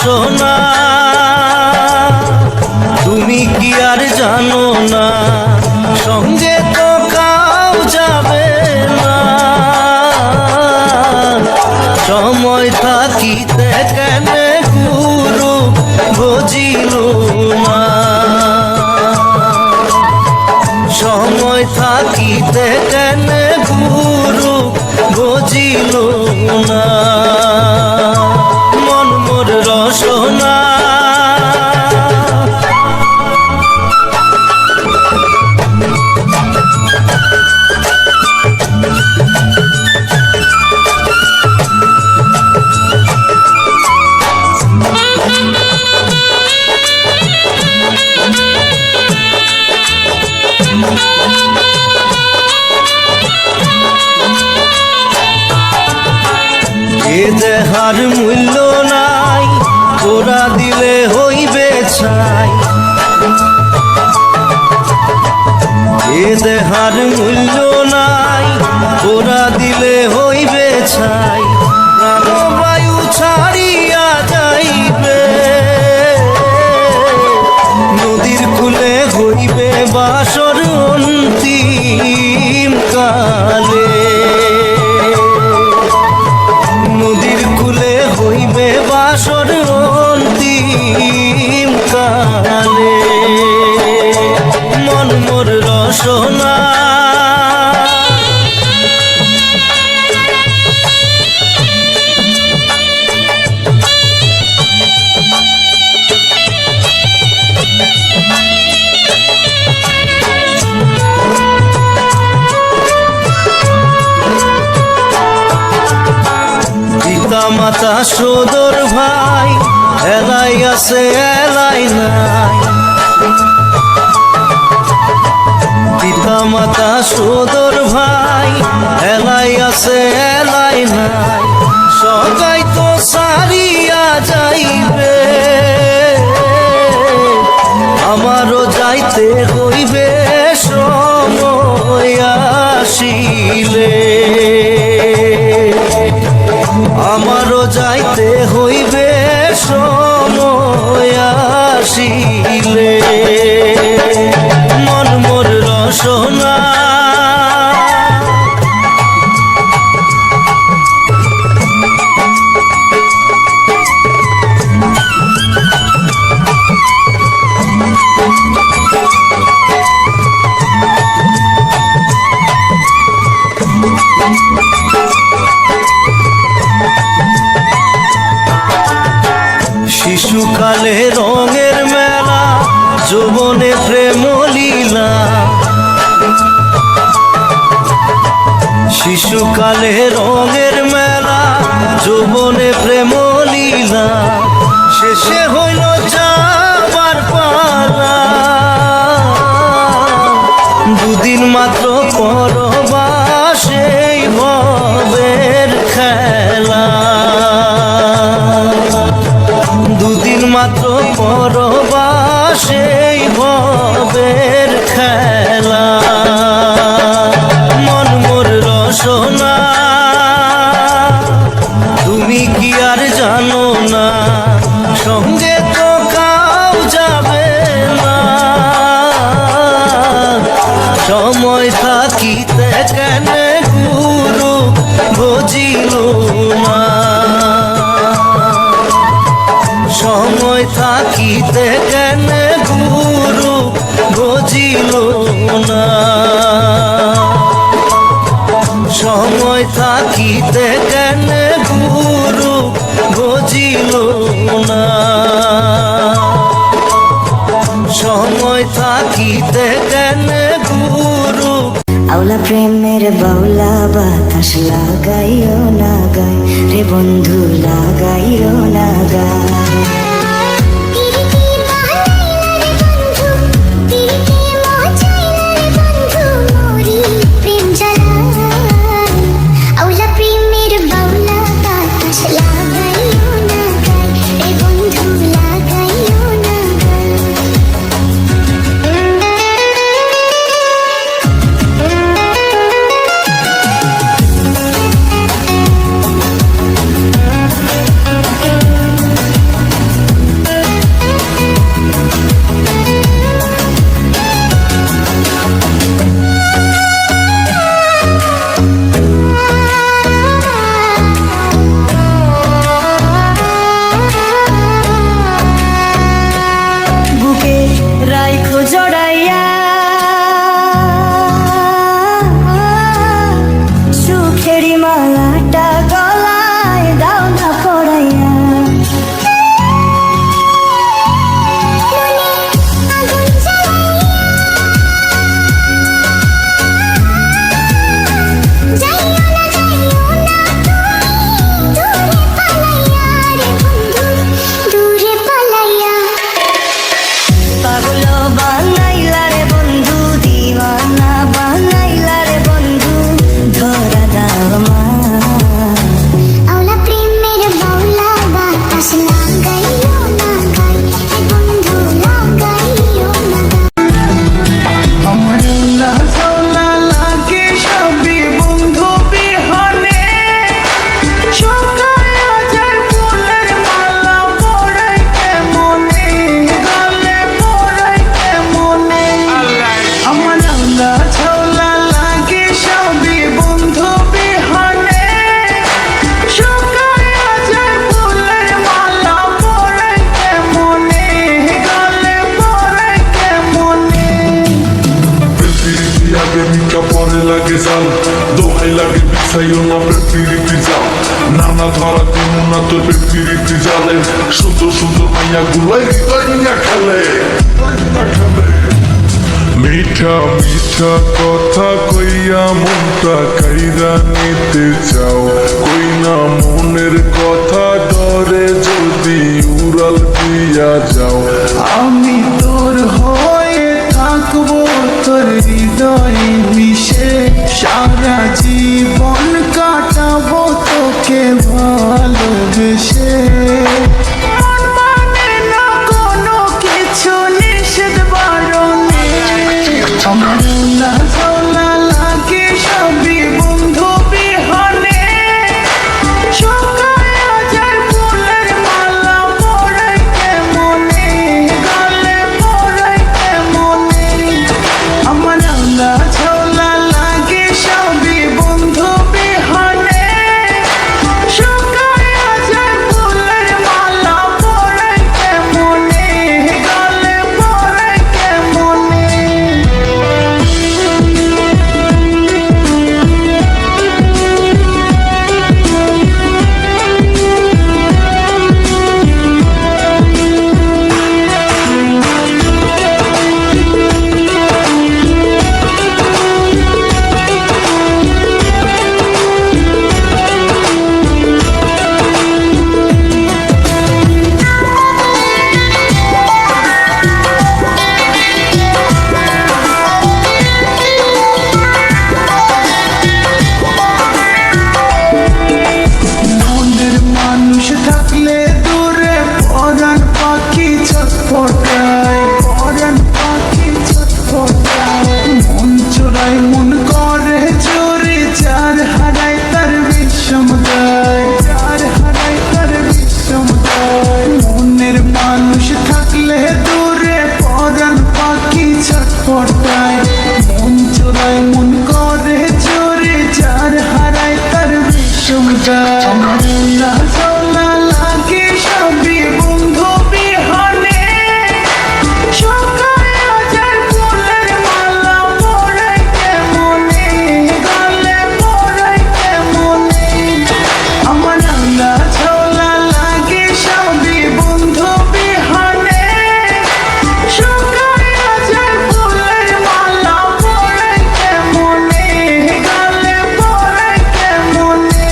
রসনা তুমি কি আর জানো না সঙ্গে তো কাউ যাবে না সময় থাকিতে কেন গুরু বুঝিল না সময় থাকিতে কেন গুরু বুঝিল না মন মোর রসনা এ দেহার মূল্য নাই ওরা দিলে হইবে ছাই এ দেহার মূল্য নাই ওরা দিলে হইবে ছাই প্রাণবায়ু ছাড়িয়া যাইবে নদীর কূলে হইবে বাসর অন্তিম কালে নদীর কূলে হইবে বাসর অন্তিম কালে মন মোর রসনা মাতা সদর ভাই এলাই আছে এলাই নাই পিতা মাতা সদর ভাই এলাই আছে এলাই নাই সবাই তো সারিয়া যাইবে আমারও যাইতে হইবে সময় আসিলে আমারও যাইতে হইবে সময় আসিলে মন মোর রসনা শিশুকালে রঙের মেলা যৌবনে প্রেম লীলা শিশুকালে রঙের মেলা যৌবনে প্রেম লীলা শেষে হইল যাবার পালা দুদিন মাত্র পরবাসে ভবের খেলা দুদিন মাত্র পরবাসে ভবের খেলা মন মোর রসনা তুমি কি আর জানো না সঙ্গে তো কাউ যাবে না সময় থাকিতে কেন গুরু বুঝিল না সময় থাকিতে কেন গুরু বুঝিল না সময় থাকিতে কেন গুরু বুঝিল না সময় থাকিতে কেন গুরু আওলা প্রেমের বাউলা বাতাস লাগাইও না গায় রে বন্ধু লাগাইও না গায় মিশাইও না প্রীতি যাও নানা ধরা দিন না তোর প্রীতি জালে সুন্দর সুন্দর মাইয়া গুলাই হৃদয় নিয়ে খেলে মিঠা মিঠা কথা কইয়া মনটা কাইরা নিতে চাও কই না মনের কথা ডরে যদি উড়াল দিয়া যাও আমি তোর হয়ে থাকবো তোর হৃদয়ে মিশে সারা জীবন কাটাবো তোকে ভালোবেসে মন মানে না কোনো কিছু নিষেধ বারণে আমার না ঝোলা লাগে সবই বন্ধু বিহনে সকালে আজার ফুলের মালা পরাইতে মনে গালে পরাইতে মনে আমার না ঝোলা লাগে সবই বন্ধু বিহনে সকালে আজার ফুলের মালা পরাইতে মনে গালে পরাইতে মনে মনের মানুষ থাকলে দূরে পরাণ পাখি ছটফটায় পরাণ পাখি ছটফটায় মন চোরাই মন করে চোরে চার হারায় তার বিষমতায় চার হারায় তার বিষমতায় মনের মানুষ থাকলে দূরে পরাণ পাখি ছটফটায় মন চোরাই মন করে চোরে চার হারায় তার বিষমতায় আমার না ঝোলা লাগে সবই বন্ধু বিহনে সকালে আজার ফুলের মালা পরাইতে মনে গালে পরাইতে মনে আমার না ঝোলা লাগে সবই বন্ধু বিহনে সকালে আজার ফুলের মালা পরাইতে মনে গালে পরাইতে মনে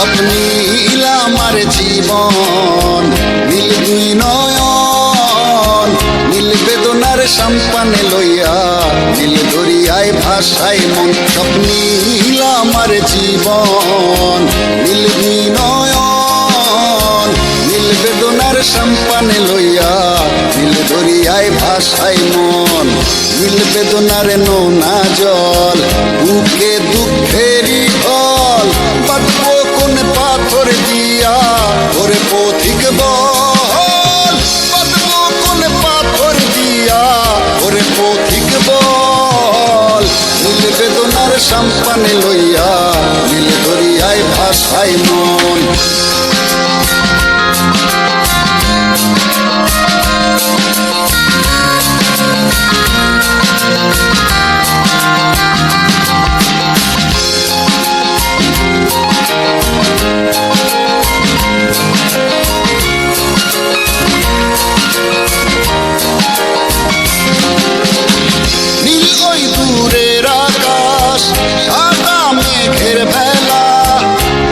স্বপ্নীল আমার জীবন নীল দুই নয়ন নীল বেদনার সম্পানে লইয়া নীল দরিয়ায় ভাষায় মন স্বপ্নীল আমার জীবন নীল দুই নয়ন নীল বেদনার সম্পানে লইয়া নীল দরিয়ায় ভাষায় মন নীল বেদনার নোনা জল বুকে দুঃখেরই ফল বাঁধবো কোন পাথর দিয়া ওরে পথিক বল বাঁধবো কোন পাথর দিয়া ওরে পথিক বল নীল বেদনার সম্পানে লইয়া নীল দরিয়ায় ভাষায় মন নীল ওই দূরের আকাশ সাদা মেঘের ভেলা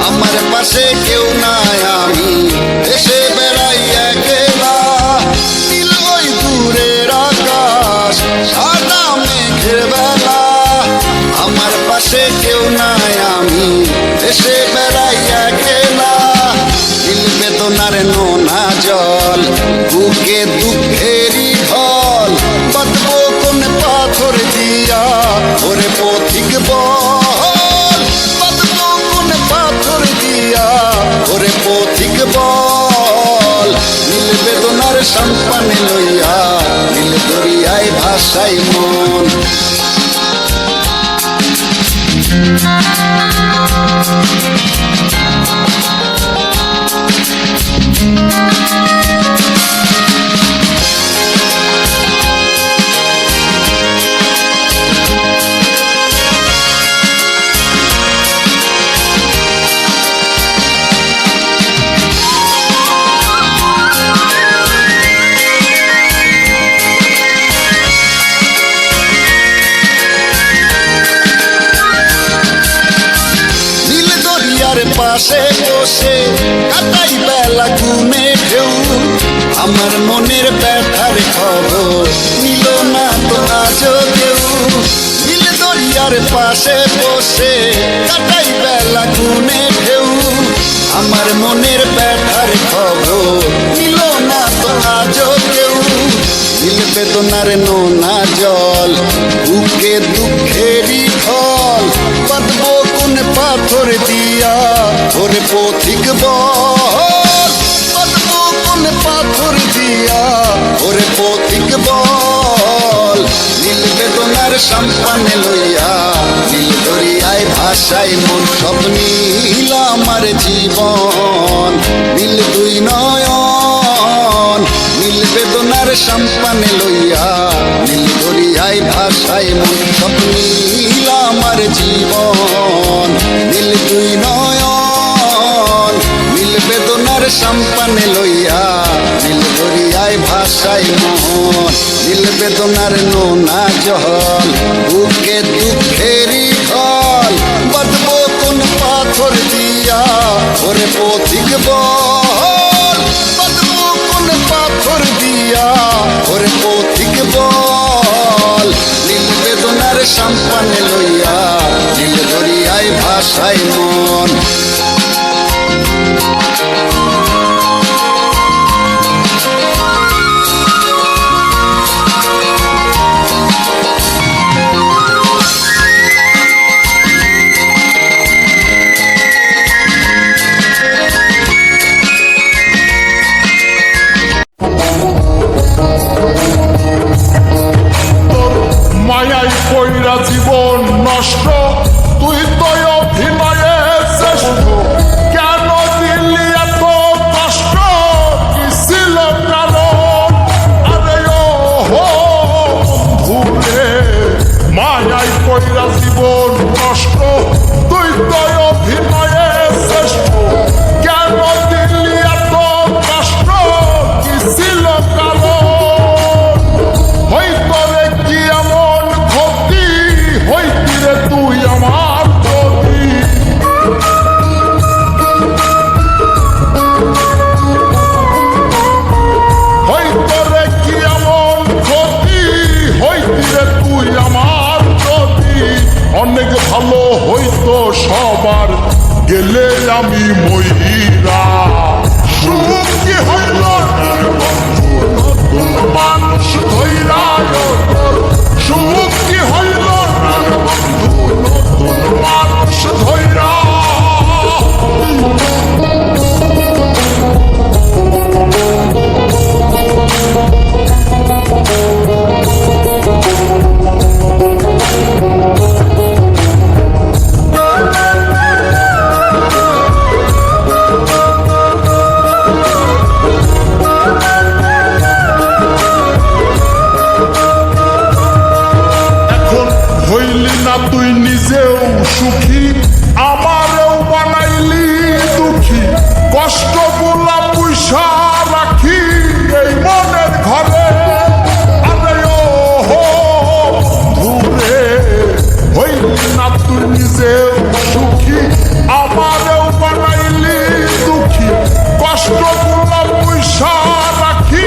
আমার পাশে কেউ নাই আমি এসে বেড়াই একলা নীল ওই দূরের আকাশ সাদা মেঘের ভেলা আমার পাশে কেউ নাই আমি এসে বেড়াই একলা নীল বেদনার নোনা জল বুকে দুঃখেরই ঢল বাঁধবো কোন পাথর দিয়া ওরে পথিক বল বাঁধবো কোন পাথর দিয়া ওরে পথিক বল নীল বেদনার সম্পানে লইয়া নীল দরিয়ায় ভাষায় মন নীল দরিয়ার পাশে বসে কাটাই বেলা ঘুমে ঢেউ আমার মনের ব্যথার খবর নিল না তো আজও কেউ নীল দরিয়ার পাশে বসে কাটাই বেলা ঘুমে ঢেউ আমার মনের ব্যথার খবর নিল না তো আজও কেউ নীল বেদনার নোনা জল বুকে দুঃখেরই ফল বাঁধবো কোন পাথর দিয়া ওরে পথিক বল বাঁধবো কোন পাথর দিয়া ওরে পথিক বল নীল বেদনার সম্পানে লইয়া নীল দরিয়ায় ভাষায় মন স্বপ্নীল আমার জীবন নীল দুই নয়ন নীল বেদনার সম্পানে লইয়া নীল দরিয়ায় ভাষায় মন স্বপ্নীল আমার জীবন নীল দুই নয়ন নীল বেদনার সম্পানে লইয়া নীল দরিয়ায় ভাষায় মন নীল বেদনার নোনা জল বুকে দুঃখেরই ঢল বাঁধবো কোন পাথর দিয়া ওরে পথিক বল বাঁধবো কোন পাথর দিয়া ওরে পথিক বল নীল বেদনার সম্পানে লইয়া নীল দরিয়ায় ভাষায় মন মায়াই কইরা জীবন নষ্ট তুই তো অভিনয়ে শ্রেষ্ঠ সবার গেলে আমি ময়রা সুখ কি হইল বন্ধু নতুন মানুষ ধৈরা সুখ কি হইল বন্ধু নতুন মানুষ ধৈরা হইলি না তুই নিজেও সুখী আমারেও বানাইলি দুঃখী কষ্ট গুলা পয়সা রাখি এই মনের ঘরে আরে ও হো ধুরে হইলি না তুই নিজেও সুখী আমারেও বানাইলি দুঃখী কষ্ট গুলা পয়সা রাখি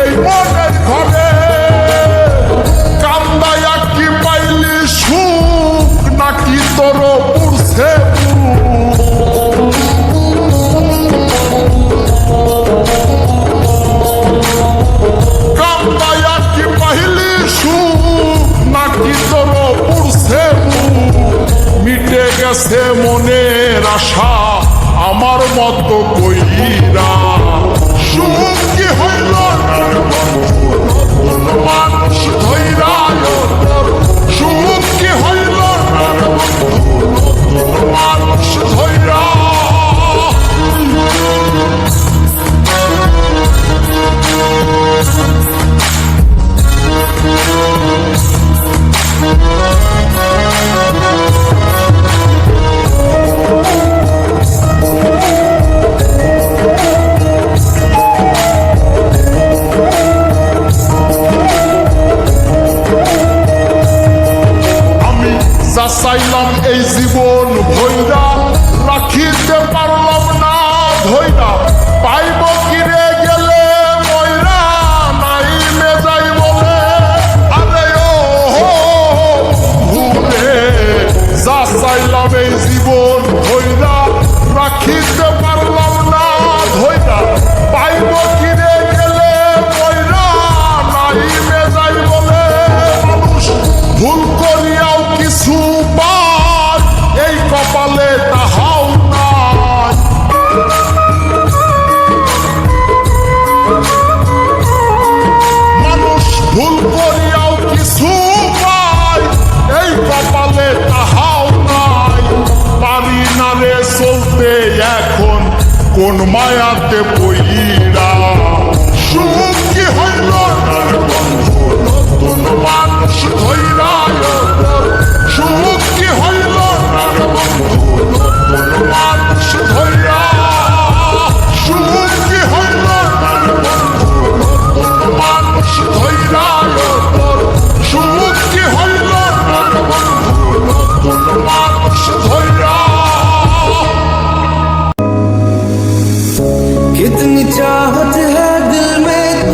এই মনের ঘরে কান্দায়া কি পাইলি সুখ নাকি তোর পুরছে কান্দায়া কি পাইলি সুখ নাকি তোর পুরছে মিটে গেছে মনের আশা আমার মতো কইরা সুখ কি হইল নতুন মানুষ ধৈরা সুখ কি হইল নতুন মানুষ ধৈরা চাইলাম এই জীবন ভৈরা রাখিতে পারলাম না ধৈরা পাইব কিরে গেলে ময়রা নাই মেজাই বলে আরে ও ঘুরে যা চাইলাম এই জীবন ভৈরা রাখিতে পারলাম না ধৈরা পাইব কিরে গেলে ময়রা নাই মেজাই বলে মানুষ ভুল করিয়াও কিছু এই কপালে তাহাও নাই মানুষ ভুল করিয়াও কিছু পায় এই কপালে তাহাও নাই পারি না রে চলতে এখন কোন মায়াতে পইরা সুখ কি হইল বন্ধু নতুন মানুষ ধৈরা সুখ কি হইল বন্ধু নতুন মানুষ ধৈরা সুখ কি হইল বন্ধু নতুন মানুষ ধৈরা সুখ কি হইল বন্ধু নতুন মানুষ ধৈরা कितनी चाहत है दिल में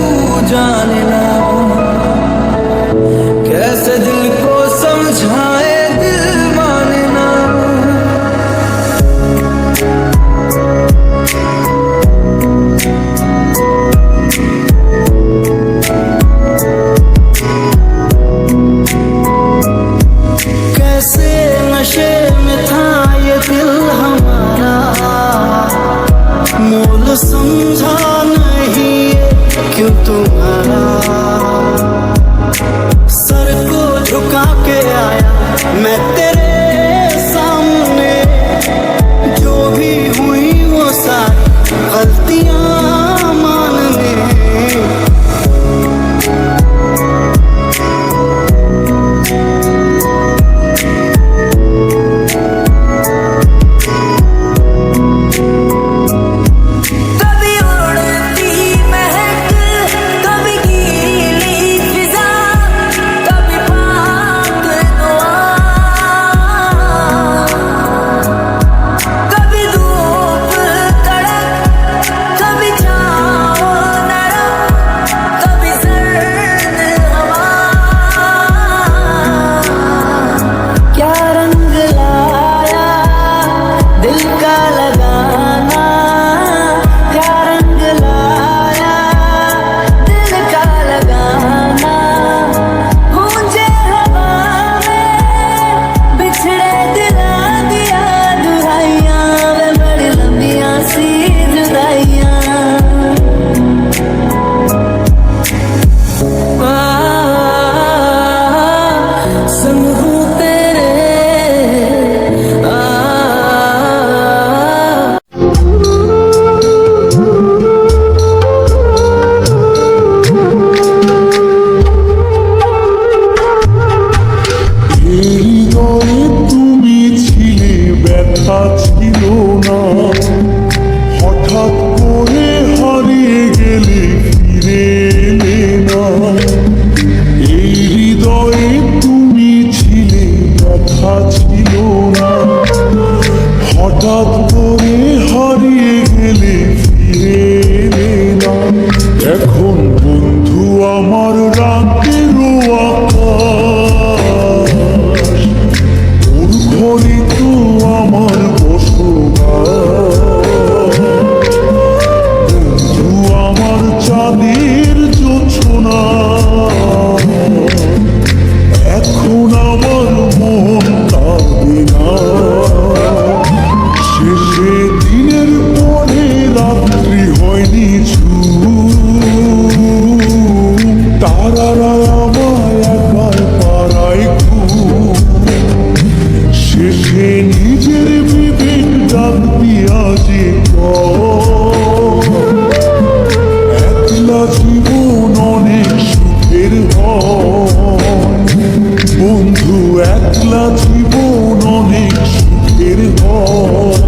দেখা ছিল না, হঠাৎ করে হারিয়ে গেলে ফিরে এলে না। এই হৃদয়ে তুমি ছিলে, দেখা ছিল না, হঠাৎ করে হারিয়ে গেলে ফিরে এলে না। এখন বন্ধু আমার রাতেরও আকাশ, ওর ঘরে তো আমার বসবাস। বন্ধু আমার চাঁদের জোছনা, এখন আমার মন কাঁদে না। শেষে দিনের পরে রাত্রি হয়নি তারারা আমায় একার পাড়ায় ঘুম। শেষে নিজের বিবেক ডাক দিয়া যে একলা জীবন অনেক সুখের হয় বন্ধু, একলা জীবন অনেক সুখের হয়।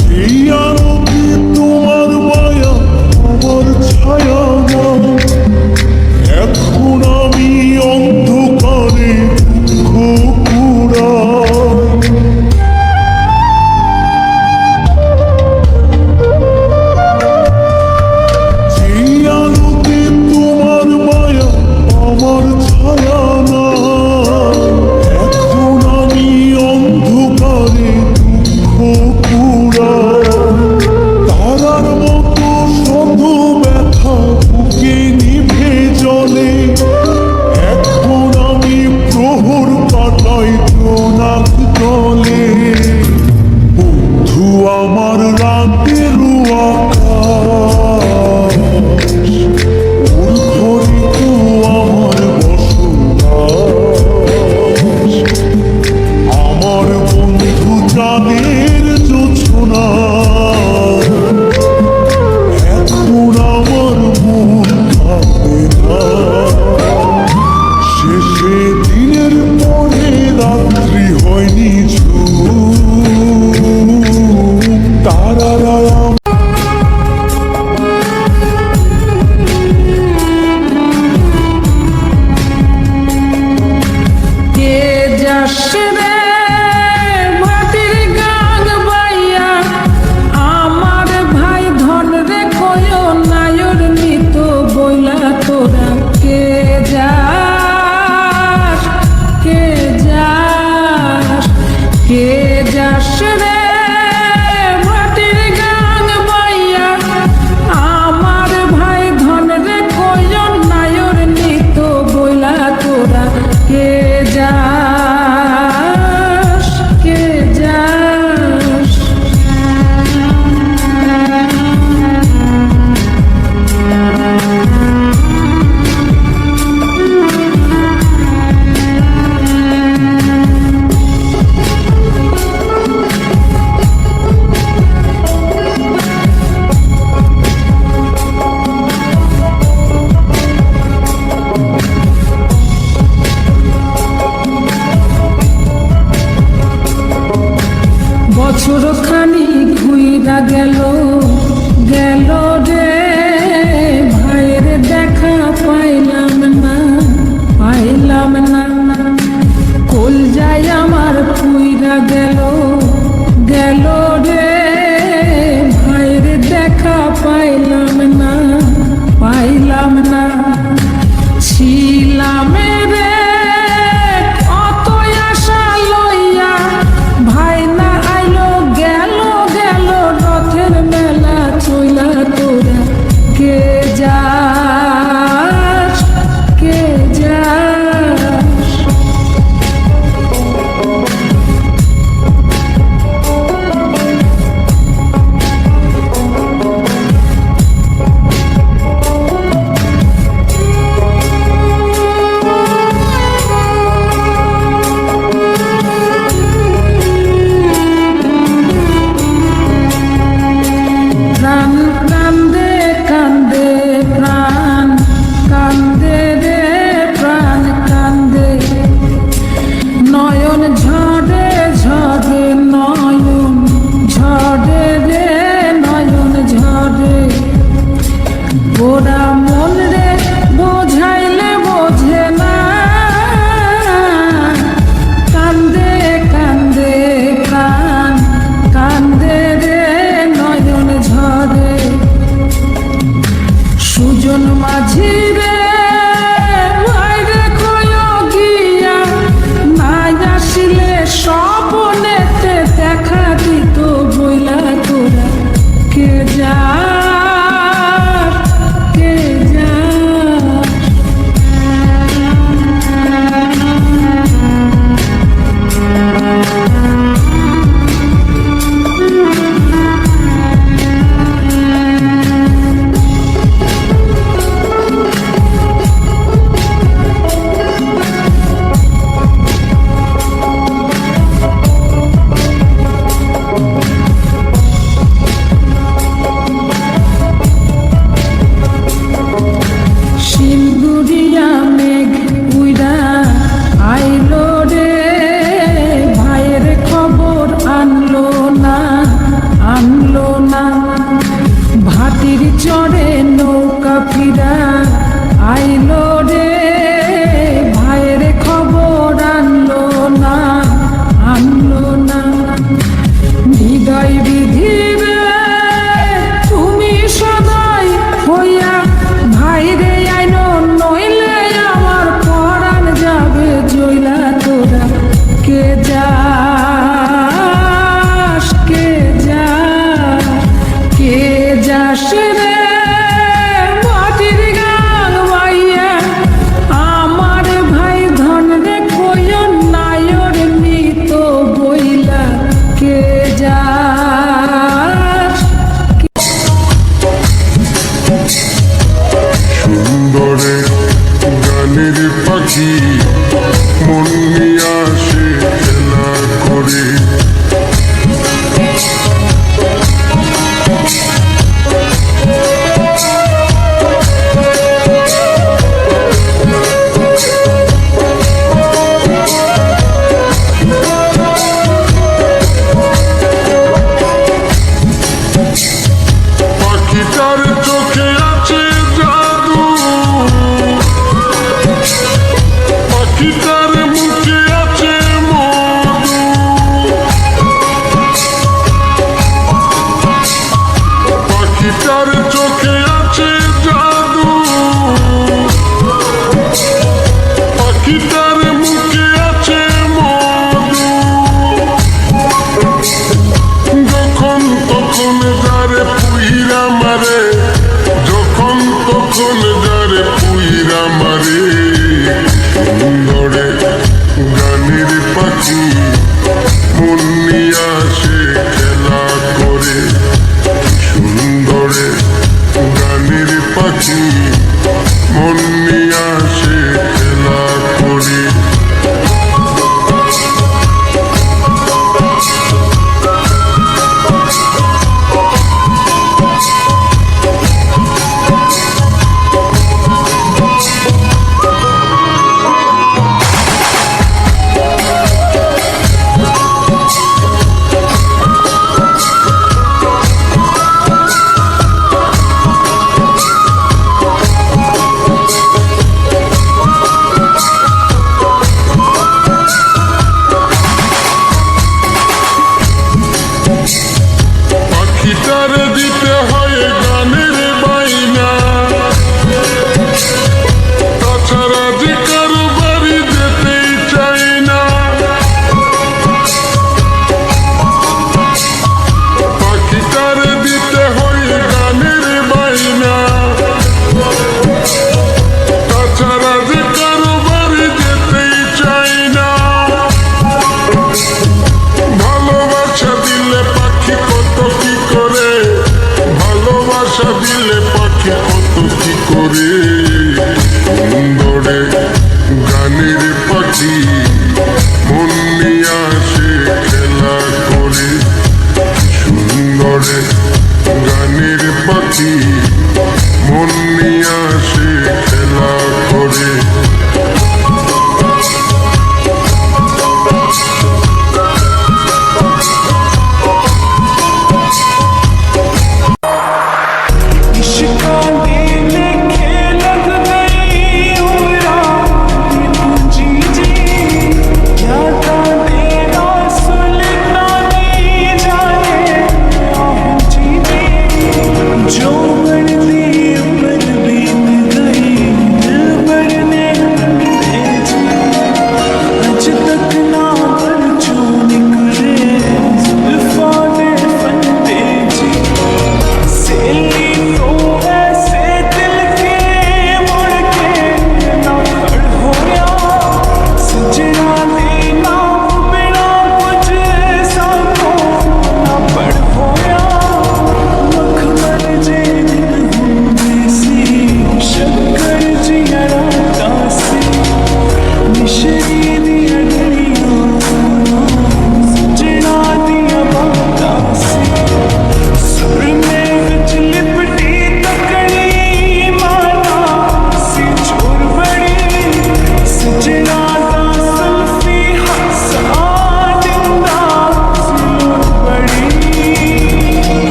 সেই আলোকে তোমার মায়া আমার ছায়া নাই, এখন আমি অন্ধকারে দুঃখ কুড়াই। সেই আলোকে তোমার মায়া আমার ছায়া নাই, এখন আমি অন্ধকারে দুঃখ কুড়াই। তারার মতো শত ব্যথা বুকে নিভে জলে, এখন আমি প্রহর কাটাই জোনাক জলে। বন্ধু আমার রাতের আকাশ, ওর ঘরে তো আমার বসবাস। আমার বন্ধু চাঁদের জোছনা, এখন আমার মন কাঁদে না। শেষে দিনের পরে রাত্রি হয়নি তারারা কে যাস রে মাটির গান বাইয়া, আমার ভাই ধন রে কয় নায়র নিত বইলা তোরা। কে যাস, কে যাস, কে যাস রে মাটির গান বাইয়া, আমার ভাই ধন রে কয় নায়র নিত বইলা তোরা। কে যাস, কে যাস। বছর খানি ঘুইরা গেল গেল রে, ভাইয়ের দেখা পাইলাম না, পাইলাম না। কল যাই আমার পুইরা গেল গেল রে, ভাইয়ের দেখা পাইলাম না, পাইলাম না। ছিলাম রে কত আশা লইয়া, ভাই না আইলো গেল গেল, রথের মেলা চইলা তো সুজন মাঝি রে বাইরে কয় গিয়া নাই আসিলে স্বপনেতে দেখা দিত বইলা তোরা কে যা কে যা শিলগুড়িয়া মেঘ উইরা আইলো রে ভাইয়ের খবর আনলো না ভাটির চড়ে নৌকা ফিরা আইলো রে ভাইয়ের খবর আনলো না হৃদয় বিধিবে তুমি সদাই হইয়া ভাইরে আইনো নইলে আমার পরাণ যাবে জইলা তোরা কে যাস কে যাস রে মাটির গান বাইয়া আমার ভাই ধন রে কইও নায়র নিত বইলা কে যাস সুন্দরে গানের পাখি মন নিয়ে আসে খেলা করে পাখিটার চোখে আছে জাদু, পাখিটার মুখে আছে মধু, পাখিটার চোখে আছে জাদু, পাখিটার মুখে আছে মধু, যখন তখন যারে পুইরা মারে, যখন তখন যারে পুইরা মারে, সুন্দরে গানের পাখি মন নিয়ে আসে খেলা করে, সুন্দরে গানের পাখি মন নিয়ে আসে খেলা করে। পাখিটার দিতে হয় গানের বাইনা, তাছাড়া যে কারো বাড়ি যেতেই চাই না, পাখিটার দিতে হয় গানের বাইনা, তাছাড়া যে কারো বাড়ি যেতেই চাই না, ভালোবাসা দিলে পাখি কত কি করে, ভালোবাসা দিলে পাখি কত কি করে, সুন্দরে গানের পাখি মন নিয়ে আসে খেলা করে, সুন্দরে